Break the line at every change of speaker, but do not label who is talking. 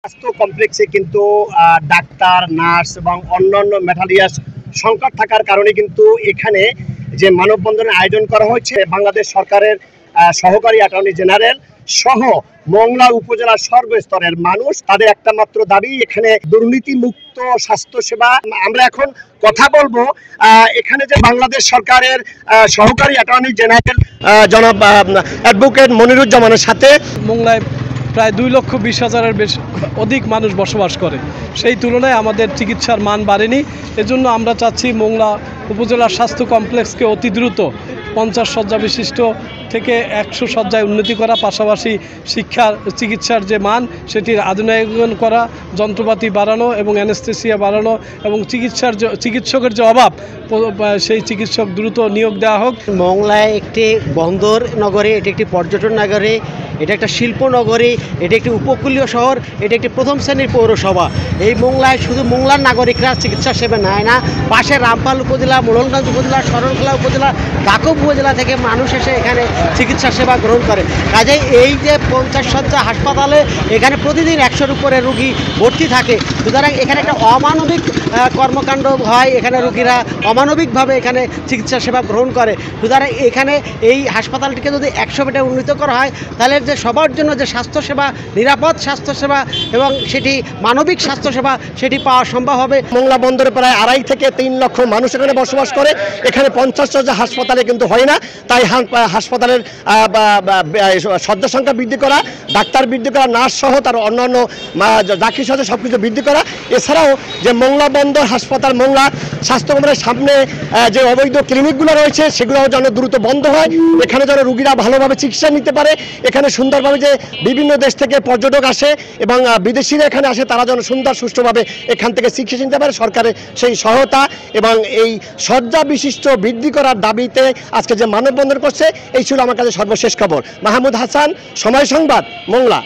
স্বাস্থ্য কমপ্লেক্সে কিন্তু ডাক্তার, নার্স এবং অন্যান্য ম্যাটেরিয়ালস সংকট থাকার কারণে কিন্তু এখানে যে মানববন্ধনের আয়োজন করা হয়েছে বাংলাদেশ সরকারের সহকারী অ্যাটর্নি জেনারেল সহ মংলা উপজেলার সর্বস্তরের মানুষ, তাদের একটা মাত্র দাবি এখানে দুর্নীতি মুক্ত স্বাস্থ্যসেবা। আমরা এখন কথা বলবো এখানে যে বাংলাদেশ সরকারের সহকারী অ্যাটর্নি জেনারেল জনাব অ্যাডভোকেট মনিরুজ্জামানের সাথে।
মংলায় প্রায় 2,20,000-এর বেশি অধিক মানুষ বসবাস করে, সেই তুলনায় আমাদের চিকিৎসার মান বাড়েনি। এজন্য আমরা চাচ্ছি মংলা উপজেলার স্বাস্থ্য কমপ্লেক্সকে অতি দ্রুত 50 শয্যা বিশিষ্ট থেকে 100 শয্যায় উন্নতি করা, পাশাপাশি চিকিৎসার যে মান সেটির আধুনিকায়ন করা, যন্ত্রপাতি বাড়ানো এবং অ্যানেস্থেসিয়া বাড়ানো এবং চিকিৎসকের যে অভাব সেই চিকিৎসক দ্রুত নিয়োগ দেওয়া হোক।
মংলায় একটি বন্দর নগরী, এটি একটি পর্যটন নগরী, এটা একটা শিল্প নগরী, এটি একটি উপকূলীয় শহর, এটি একটি প্রথম শ্রেণীর পৌরসভা। এই মংলায় শুধু মংলার নাগরিকরা চিকিৎসা সেবা নেয় না, পাশে রামপাল উপজেলা, মোড়লগঞ্জ উপজেলা, শরণখোলা উপজেলা, গাকুব উপজেলা থেকে মানুষ এসে এখানে চিকিৎসা সেবা গ্রহণ করে। কাজেই এই যে 50 শয্যা হাসপাতালে এখানে প্রতিদিন 100-এর উপরে রুগী ভর্তি থাকে, সুতরাং এখানে একটা অমানবিক কর্মকাণ্ড হয়, এখানে রুগীরা অমানবিকভাবে এখানে চিকিৎসা সেবা গ্রহণ করে। সুতরাং এখানে এই হাসপাতালটিকে যদি 100 বেডে উন্নীত করা হয় তাহলে যে সবার জন্য যে স্বাস্থ্যসেবা, নিরাপদ স্বাস্থ্যসেবা এবং সেটি মানবিক স্বাস্থ্যসেবা সেটি পাওয়া সম্ভব হবে।
মংলা বন্দরে প্রায় 2.5 থেকে 3 লক্ষ মানুষ এখানে বসবাস করে, এখানে 50 শয্যা হাসপাতালে কিন্তু হয় না। তাই হাসপাতালের শয্যা সংখ্যা বৃদ্ধি করা, ডাক্তার বৃদ্ধি করা, নার্স সহ তার অন্যান্য চাকরি সহ সব কিছু বৃদ্ধি করা। এছাড়াও যে মংলা বন্দর হাসপাতাল, মংলা স্বাস্থ্য কেন্দ্রের সামনে যে অবৈধ ক্লিনিকগুলো রয়েছে সেগুলোও যেন দ্রুত বন্ধ হয়, এখানে যেন রুগীরা ভালোভাবে চিকিৎসা নিতে পারে। এখানে সুন্দরভাবে যে বিভিন্ন দেশ থেকে পর্যটক আসে এবং বিদেশিরা এখানে আসে, তারা যেন সুন্দর সুষ্ঠুভাবে এখান থেকে চিকিৎসা নিতে পারে। সরকারের সেই সহায়তা এবং এই শয্যা বিশিষ্ট বৃদ্ধি করার দাবিতে আজকে যে মানববন্ধন করছে, এই ছিল আমার কাছে সর্বশেষ খবর। মাহমুদ হাসান, সময় সংবাদ, মংলা।